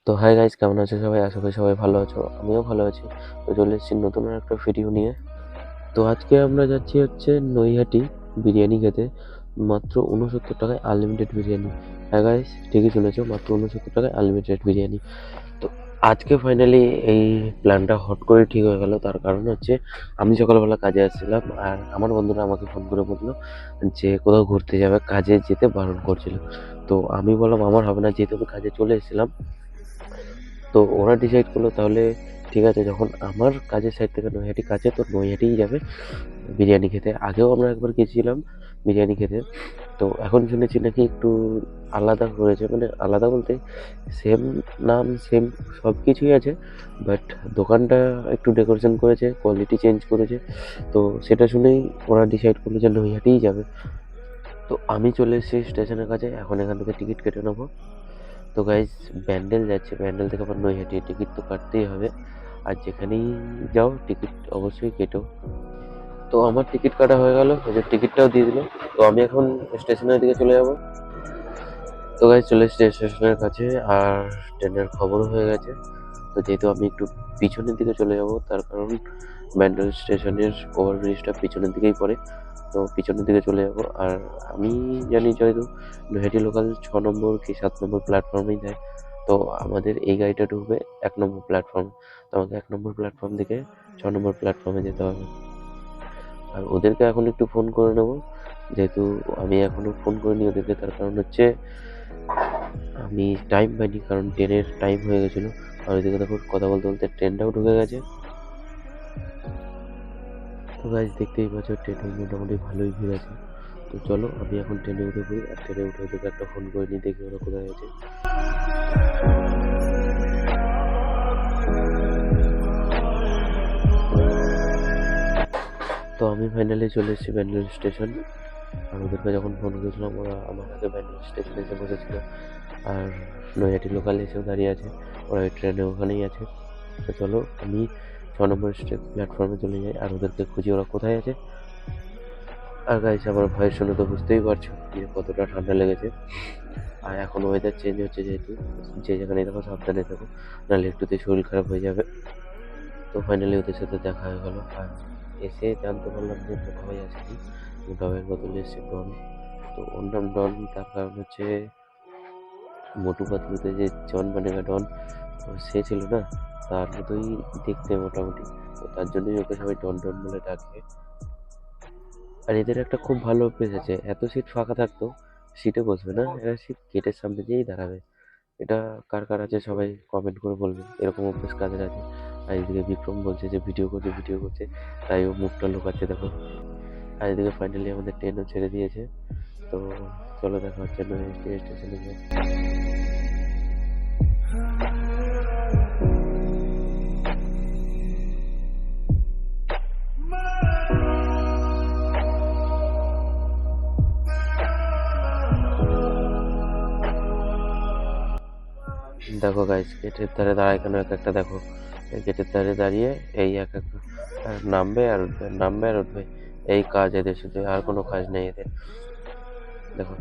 তো hi guys, কেমন আছো সবাই? আশা করি সবাই ভালো আছো, আমিও ভালো আছি। তো চলে এসেছি নতুন একটা ভিডিও নিয়ে। তো আজকে আমরা যাচ্ছি হচ্ছে নৈহাটি বিরিয়ানি খেতে, মাত্র 69 টাকায় আনলিমিটেড বিরিয়ানি। হ্যাঁ গাইস, ঠিকই শুনেছো, মাত্র 69 টাকায় আনলিমিটেড বিরিয়ানি। তো আজকে ফাইনালি এই প্ল্যানটা হট করে ঠিক হয়ে গেল। তার কারণ হচ্ছে আমি সকালবেলা কাজে আসছিলাম, আর আমার বন্ধুরা আমাকে ফোন করে বললো যে কোথাও ঘুরতে যাবে, কাজে যেতে বারণ করছিল। তো আমি বললাম আমার হবে না, যেহেতু আমি কাজে চলে এসেছিলাম। তো ওরা ডিসাইড করলো তাহলে ঠিক আছে, যখন আমার কাজের সাইড থেকে নৈহাটি কাছে, তো নৈহাটিই যাবে বিরিয়ানি খেতে। আগেও আমরা একবার গেছিলাম বিরিয়ানি খেতে। তো এখন শুনেছি নাকি একটু আলাদা করেছে, মানে আলাদা বলতে সেম নাম, সেম সব কিছুই আছে, বাট দোকানটা একটু ডেকোরেশন করেছে, কোয়ালিটি চেঞ্জ করেছে। তো সেটা শুনেই ওরা ডিসাইড করলো যে নৈহাটিই যাবে। তো আমি চলে এসেছি স্টেশনের কাছে, এখন এখান থেকে টিকিট কেটে নেবো। তো গাইজ, ব্যান্ডেল যাচ্ছে, ব্যান্ডেল থেকে আবার নৈহাটি, টিকিট তো কাটতেই হবে। আর যেখানেই যাও টিকিট অবশ্যই কেটো। তো আমার টিকিট কাটা হয়ে গেল, ওদের টিকিটটাও দিয়ে দিল। তো আমি এখন স্টেশনের দিকে চলে যাব। তো গাইজ, চলে এসেছি স্টেশনের কাছে, আর ট্রেনের খবরও হয়ে গেছে। তো যেহেতু আমি একটু পিছনের দিকে চলে যাব, তার কারণ ব্যান্ডেল স্টেশনের ওভারব্রিজটা পিছনের দিকেই পড়ে। তো পিছনের দিকে চলে যাব। আর আমি জানি যেহেতু নৈহাটি লোকাল 6 নম্বর কি 7 নম্বর প্ল্যাটফর্মেই যায়, তো আমাদের এই গাড়িটা ঢুকবে 1 নম্বর প্ল্যাটফর্ম। তো আমাকে 1 নম্বর প্ল্যাটফর্ম থেকে 6 নম্বর প্ল্যাটফর্মে যেতে হবে। আর ওদেরকে এখন একটু ফোন করে নেবো, যেহেতু আমি এখনো ফোন করিনি ওদেরকে। তার কারণ হচ্ছে আমি টাইম পাইনি, কারণ ট্রেনের টাইম হয়ে গেছিলো। আর ওইদিকে দেখো কথা বলতে বলতে ট্রেনটাও ঢুকে গেছে। তো গাইজ, দেখতেই পাচ্ছ ট্রেনে মোটামুটি ভালোই ভিড় আছে। তো চলো আমি এখন ট্রেনে উঠে পড়ি, আর ট্রেনে উঠে ওদেরকে একটা ফোন করে নিই, দেখি ওরা কোথায় আছে। তো আমি ফাইনালি চলে এসেছি ব্যান্ডেল স্টেশন। আর ওদেরকে যখন ফোন করেছিলাম, ওরা আমার আগে ব্যান্ডেল স্টেশনে এসে বসেছিল, আর নৈহাটি লোকাল এসেও দাঁড়িয়ে আছে। ওরা ওই ট্রেনে ওখানেই আছে। তো চলো আমি 6 নম্বর প্ল্যাটফর্মে চলে যাই, আর ওদেরকে খুঁজি ওরা কোথায় আছে। আর গাইস, আমার ভয়েস শুনে তো বুঝতেই পারছো যে কতটা ঠান্ডা লেগেছে। আর এখন ওয়েদার চেঞ্জ হচ্ছে, যেহেতু যে যেখানে থাকো সাবধানে থাকো, নাহলে একটুতেই শরীর খারাপ হয়ে যাবে। তো ফাইনালি ওদের সাথে দেখা হয়ে গেল, আর এসে জানতে পারলাম যে মোটা ভাই আসেনি, মোটা ভাইয়ের বদলে এসছে ডন। তো ওর নাম ডন, তার কারণ হচ্ছে মোটু পাতলুতে যে জন বানেগা ডন, তো সে ছিল না, তার মতোই দেখতে মোটামুটি। তো তার জন্যই ওকে সবাই ডন ডন বলে ডাকে। আর এদের একটা খুব ভালো অভ্যেস আছে, এত সিট ফাঁকা থাকতো সিটে বসবে না, এরা সিট গেটের সামনে দিয়েই দাঁড়াবে। এটা কার কার আছে সবাই কমেন্ট করে বলবে, এরকম অভ্যেস কাদের আছে। আর এদিকে বিক্রম বলছে যে ভিডিও করছে, ভিডিও করছে, তাই ও মুখটা লুকাচ্ছে দেখো। আর এদিকে ফাইনালি আমাদের ট্রেনও ছেড়ে দিয়েছে। তো চলো দেখা হচ্ছে নৈহাটি স্টেশনে গিয়ে। দেখো গাইস, গেটের ধারে দাঁড়ায় কেন এক একটা, দেখো এই গেটের ধারে দাঁড়িয়ে এই এক এক নামবে আর উঠবে, নামবে আর উঠবে। এই কাজ এদের, শুধু আর কোনো কাজ নেই এদের। দেখো,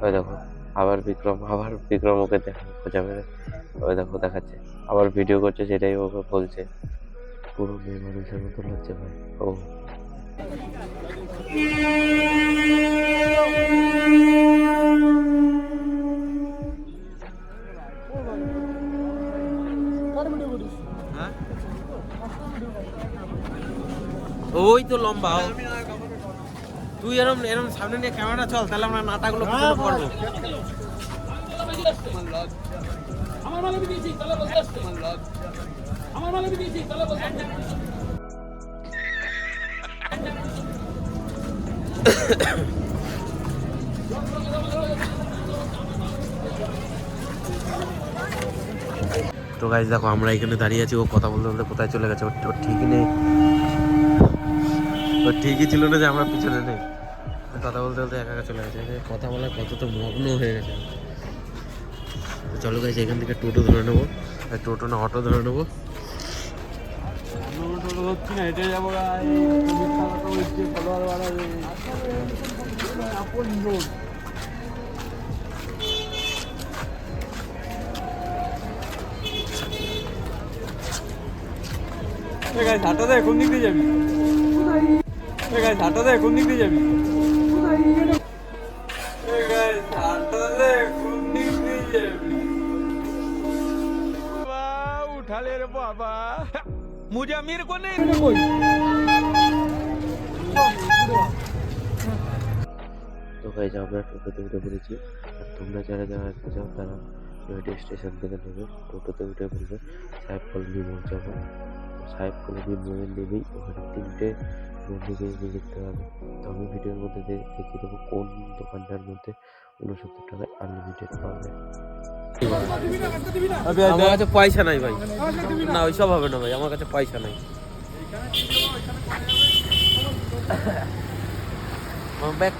ওই দেখো, আবার বিক্রম ওকে দেখো খোঁজা মেরে, ওই দেখো দেখাচ্ছে, আবার ভিডিও করছে, সেটাই ওকে বলছে। পুরো মেয়ে মানুষের মতো লাগছে ভাই ও। ওই তো লম্বা তুই এরম এরম সামনে নিয়ে ক্যামেরা চল, তাহলে আমরা নাটাগুলো পিছনে করবো। আমার মাল আমি দিয়েছি, তাহলে বলতে আসছে আমার মাল আমি দিয়েছি, তাহলে বলতে আসছে। তো গাইস দেখো, আমরা এখানে দাঁড়িয়ে আছি, ও কথা বলতে বলতে কোথায় চলে গেছে, ওর ঠিকই নেই। ওর ঠিকই ছিল না যে আমরা পিছনে নেই, কথা বলতে বলতে একা একা চলে গেছে। কথা বলার কত তো মগ্ন হয়ে গেছে। তো চলো গাইস, এখান থেকে টোটো ধরে নেবো, টোটো না অটো ধরে নেবো। হচ্ছে না, হেঁটে যাবো। গাইস হাঁটা দে কোন দিক দিয়ে যাবি গাইস হাঁটা দে কোন দিক দিয়ে যাবি গাইস হাঁটা দে কোন দিক দিয়ে যাবি उठा ले रे बाबा मुझे अमीर को नहीं তো গাইজ আমরা টোটোতে উঠে পড়েছি। আর তোমরা যারা যারা আসতে চাও তারা নয়টি স্টেশন থেকে নেবে, টোটোতে উঠে পড়বে সাহেব কলোনি মোড় যাবো। তো সাহেব কলোনি মোড়ে নেবেই ওখানে 3টে বন্ধুকে নিয়ে দেখতে হবে। তো আমি ভিডিওর মধ্যে দেখিয়ে দেবো কোন দোকানটার মধ্যে 69 টাকায় আনলিমিটেড পাবে। আমার কাছে পয়সা নাই ভাই, না ওইসব হবে না ভাই, আমার কাছে পয়সা নাই। ব্যাক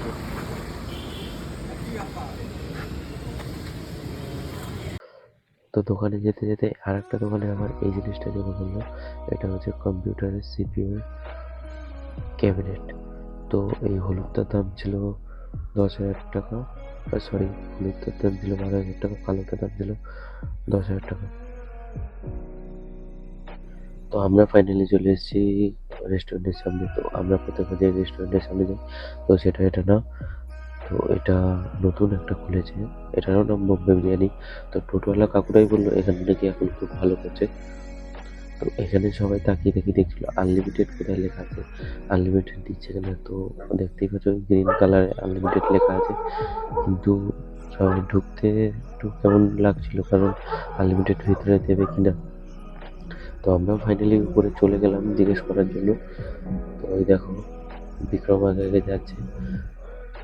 তো দোকানে যেতে যেতে আর একটা দোকানে আমার এই জিনিসটা চোখে পড়লো। এটা হচ্ছে কম্পিউটারের সিপিইউ এর ক্যাবিনেট। তো এই হলুদটার দাম ছিল 10,000 টাকা, সরি হলুদটার দাম ছিল 12,000 টাকা, কালোটার দাম ছিল 10,000 টাকা। তো আমরা ফাইনালি চলে এসেছি রেস্টুরেন্টের সামনে। তো আমরা প্রথমে যে রেস্টুরেন্টের সামনে যাই, তো এটা না, তো এটা নতুন একটা খুলেছে, এটারও নাম বোম্বে বিরিয়ানি। তো টোটোওয়ালা কাকুরাই বললো এখানে নাকি এখন খুব ভালো করছে। তো এখানে সবাই তাকিয়ে তাকিয়ে দেখছিল আনলিমিটেড কোথায় লেখা আছে, আনলিমিটেড দিচ্ছে কিনা। তো দেখতেই পাচ্ছ গ্রিন কালারে আনলিমিটেড লেখা আছে, কিন্তু সবাই ঢুকতে একটু কেমন লাগছিল, কারণ আনলিমিটেড ভিতরে দেবে কিনা। তো আমরা ফাইনালি উপরে চলে গেলাম জিজ্ঞেস করার জন্য। তো ওই দেখো বিক্রম আগে আগে যাচ্ছে।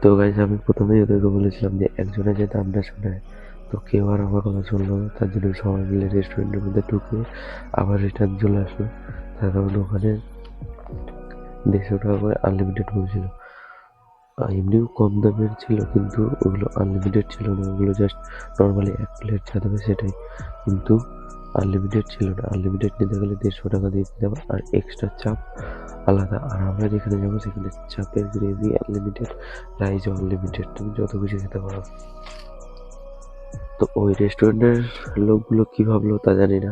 তো গাইজ আমি প্রথমেই ওদেরকে বলেছিলাম যে একজনের যে দামটা শোনায়, তো কেউ আর আমার কথা শুনলো না। তার জন্য সবাই মিলে রেস্টুরেন্টের মধ্যে ঢুকে আবার রিটার্ন চলে আসলো, তার কারণ ওখানে 150 টাকা করে আনলিমিটেড বলছিল। এমনিও কম দামের ছিল, কিন্তু ওগুলো আনলিমিটেড ছিল না, ওগুলো জাস্ট নর্মালি 1 প্লেট যা দেবে সেটাই, কিন্তু আনলিমিটেড ছিল না। আনলিমিটেড নিতে গেলে 150 টাকা দিয়ে দিতে হবে, আর এক্সট্রা চাপ আলাদা। আর আমরা যেখানে যাবো সেখানে চাপের গ্রেভি আনলিমিটেড, রাইসও আনলিমিটেড, তুমি যত কিছু খেতে পারো। তো ওই রেস্টুরেন্টের লোকগুলো কি ভাবলো তা জানি না,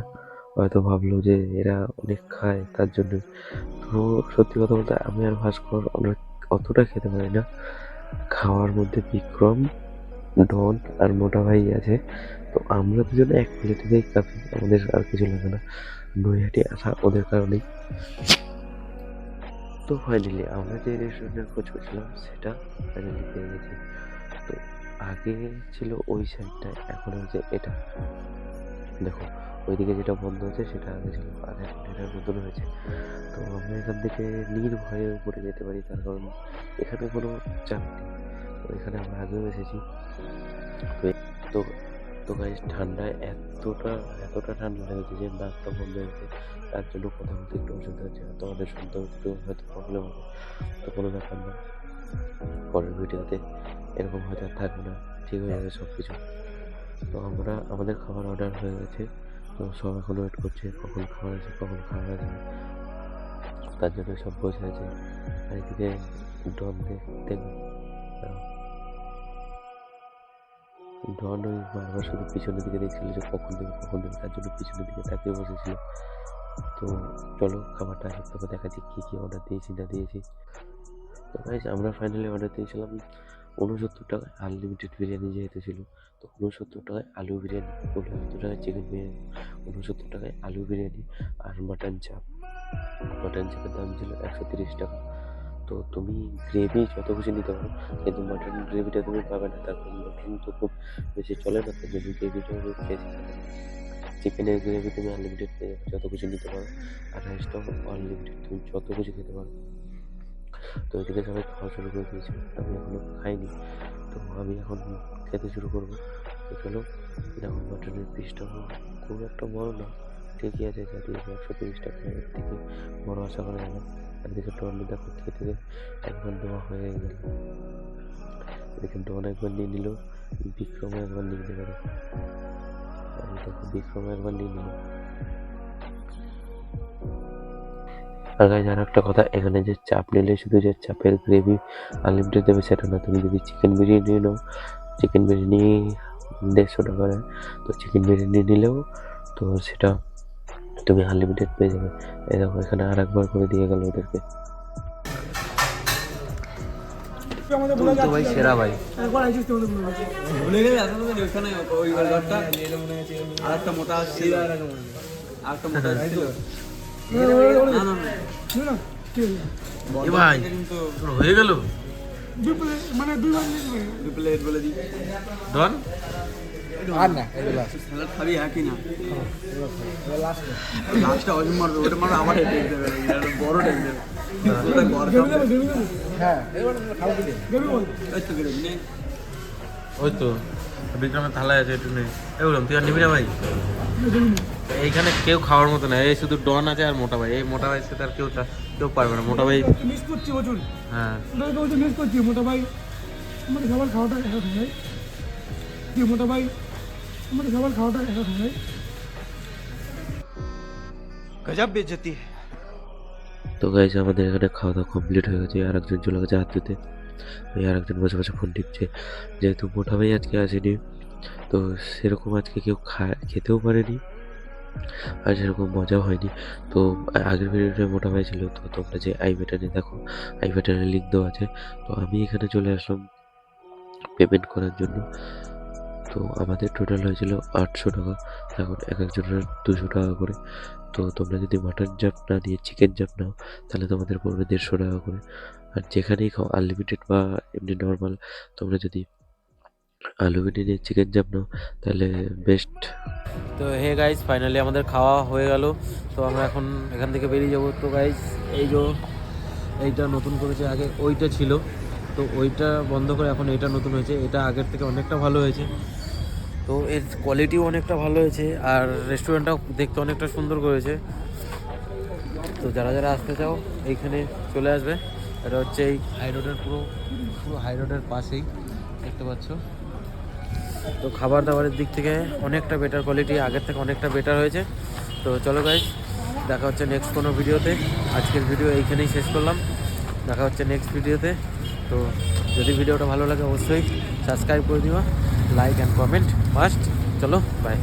হয়তো ভাবলো যে এরা অনেক খায় তার জন্য। তো সত্যি কথা বলতে আমি আর ভাস্কর অনেক অতটা খেতে পারি না। খাওয়ার মধ্যে বিক্রম, ডন আর মোটা ভাই আছে। তো আমরা দুজনে 1 প্লেটেতেই কাফি, আমাদের আর কিছু লাগে না। নৈহাটি আসা ওদের কারণেই। তো ফাইনালি আমরা যে রেস্টুরেন্টের খোঁজ করছিলাম সেটা ফাইনালি পেয়ে গেছি। তো আগে ছিল ওই সাইডটায়, এখন হচ্ছে এটা। দেখো ওইদিকে যেটা বন্ধ আছে সেটা আগে ছিল, আর এখন এটা নতুন হয়েছে। তো আমরা এখান থেকে নির্ভয়ে উপরে যেতে পারি, তার কারণ এখানে কোনো চাপ নেই। তো এখানে আমরা আগেও এসেছি। তো তো তো গাইস ঠান্ডায় এতটা ঠান্ডা লেগেছে যে নাকটা বন্ধ হয়েছে, তার জন্য কথা বলতে একটু অসুবিধা হচ্ছে, তোমাদের শুনতে একটু হয়তো প্রবলেম হবে। তো কোনো ব্যাপার না, পরের ভিডিওতে এরকম হয়তো আর থাকবে না, ঠিক হয়ে যাবে সব কিছু। তো আমাদের খাবার অর্ডার হয়ে গেছে। তো সব এখন ওয়েট করছে কখন খাবার আছে, কখন খাবার আসবে, তার জন্য সব বসে আছে। আর এদিকে ডন দেখবে, ডন ওই বারবার শুধু পিছনের দিকে দেখছিল যে কখন দেবে, তার জন্য পিছনের দিকে তাকিয়ে বসেছিল। তো চলো খাবারটা আসে তবে দেখাচ্ছি কী কী অর্ডার দিয়েছি না দিয়েছি। তো গাইস আমরা ফাইনালি অর্ডার দিয়েছিলাম 69 টাকায় আনলিমিটেড বিরিয়ানি যেহেতু ছিল। তো 69 টাকায় আলু বিরিয়ানি, 69 টাকায় চিকেন বিরিয়ানি, 69 টাকায় আলু বিরিয়ানি আর মাটন চাপ। মাটন চাপের দাম ছিল 130 টাকা। তো তুমি গ্রেভি যত খুশি নিতে পারো, কিন্তু মাটন গ্রেভিটা তুমি পাবে না, তারপর মাটন তো খুব বেশি চলে না, তার জন্য গ্রেভিটা আমি খেয়েছি। চিকেনের গ্রেভি তুমি আনলিমিটেড পেয়ে যাবে, যত কিছু নিতে পারো, আর রাইসটাও আনলিমিটেড, তুমি যত কিছু খেতে পারো। তো এদিকে সবাই খাওয়া শুরু করে দিয়েছে, আমি এখনো খাইনি। তো আমি এখন খেতে শুরু করবো। তো চলো দেখো মাটনের পিসটা খুব একটা বড় না, ঠিকই আছে, যা দিয়েছে 130 টাকা, এর থেকে বড় আশা করা যায় না। আর এদিকে ডন দেখো খেতে একবার নেওয়া হয়ে গেল, এদিকে ডন একবার নিয়ে নিল, বিক্রমও একবার নিয়ে নেবে। দেখো আমি দেখো বিক্রম একবার নিয়ে নিল। আর গাইজ আর একটা কথা, এখানে যে চাপ নিলে শুধু যে চাপের গ্রেভি আনলিমিটেড দেবে সেটা না, তুমি যদি চিকেন বিরিয়ানি নাও, চিকেন বিরিয়ানি 150 টাকা নেয়, তো চিকেন বিরিয়ানি নিলেও তো সেটা তুমি আনলিমিটেড পেয়ে যাবে। এই দেখো এখানে আর একবার করে দিয়ে গেল ওদেরকে। তো ভাই সেরা ভাই। ভুলে গেলে এত তো ওখানে ওই ঘরটা আর একটা মোটা আসছিল আর একটা মোটা আসছিল না না না এ ভাই কিন্তু তোর হয়ে গেল দুই প্লেট বলে দিই ডন। আর না স্যালাড খাবি কি না লাস্টটা অজম মারবে ওটা মারবে আবার হেঁটে দেবে বড় টেক দেবে ওটা ঘর হ্যাঁ এবার খাবো কি এই তো গেলে নে ওই তো বিক্রমের থালায় আছে একটু নেই। এই বললাম তুই আর নিবি না ভাই? এইখানে কেউ খাওয়ার মতো না, এই শুধু ডন আছে আর মোটা ভাই। এই মোটা ভাই সাথে আর কেউ পারবে না। মোটা ভাই মিস করছি প্রচুর হ্যাঁ ওটাকে বলতে মিস করছি মোটা ভাই আমাদের সবার খাওয়াটা এক হয়ে যায় কি মোটা ভাই আমাদের সবার খাওয়াটা এক হয়ে যায় গজব বেইজ্জতি তো গাইজ আমাদের এখানে খাওয়া দাওয়া কমপ্লিট হয়ে গেছে। আর একজন চলে গেছে হাত ধুতে, ওই আর একজন বসে বসে ফোন টিপছে। যেহেতু মোটা ভাই আজকে আসেনি, তো সেরকম আজকে কেউ খেতেও পারেনি আর সেরকম মজাও হয়নি। তো আগের ভিডিওটা মোটা ভাই ছিল, তো তোমরা যে আই বাটনে দেখো, আই বাটনে লিঙ্ক দেওয়া আছে। তো আমি এখানে চলে আসলাম পেমেন্ট করার জন্য। তো আমাদের টোটাল হয়েছিল 800 টাকা, এখন এক একজনের 200 টাকা করে। তো তোমরা যদি মাটন চাপ না নিয়ে চিকেন চাপ নাও তাহলে তোমাদের পড়বে 150 টাকা করে। আর যেখানেই খাও আনলিমিটেড বা এমনি নর্মাল, তোমরা যদি আনলিমিটেড নিয়ে চিকেন চাপ নাও তাহলে বেস্ট। তো হে গাইজ ফাইনালি আমাদের খাওয়া হয়ে গেল। তো আমরা এখন এখান থেকে বেরিয়ে যাবো। তো গাইজ এইটা নতুন করেছে, আগে ওইটা ছিল তো ওইটা বন্ধ করে এখন এইটা নতুন হয়েছে। এটা আগের থেকে অনেকটা ভালো হয়েছে, তো এর কোয়ালিটিও অনেকটা ভালো হয়েছে আর রেস্টুরেন্টটাও দেখতে অনেকটা সুন্দর করেছে। তো যারা যারা আসতে চাও এইখানে চলে আসবে। এটা হচ্ছে এই হাই রোডের পুরো হাই রোডের পাশেই দেখতে পাচ্ছ। তো খাবার দাবারের দিক থেকে অনেকটা বেটার কোয়ালিটি, আগের থেকে অনেকটা বেটার হয়েছে। তো চলো গাইজ, দেখা হচ্ছে নেক্সট কোনো ভিডিওতে। আজকের ভিডিও এইখানেই শেষ করলাম, দেখা হচ্ছে নেক্সট ভিডিওতে। তো যদি ভিডিওটা ভালো লাগে অবশ্যই সাবস্ক্রাইব করে দিও, লাইক অ্যান্ড কমেন্ট মাস্ট। চলো বাই।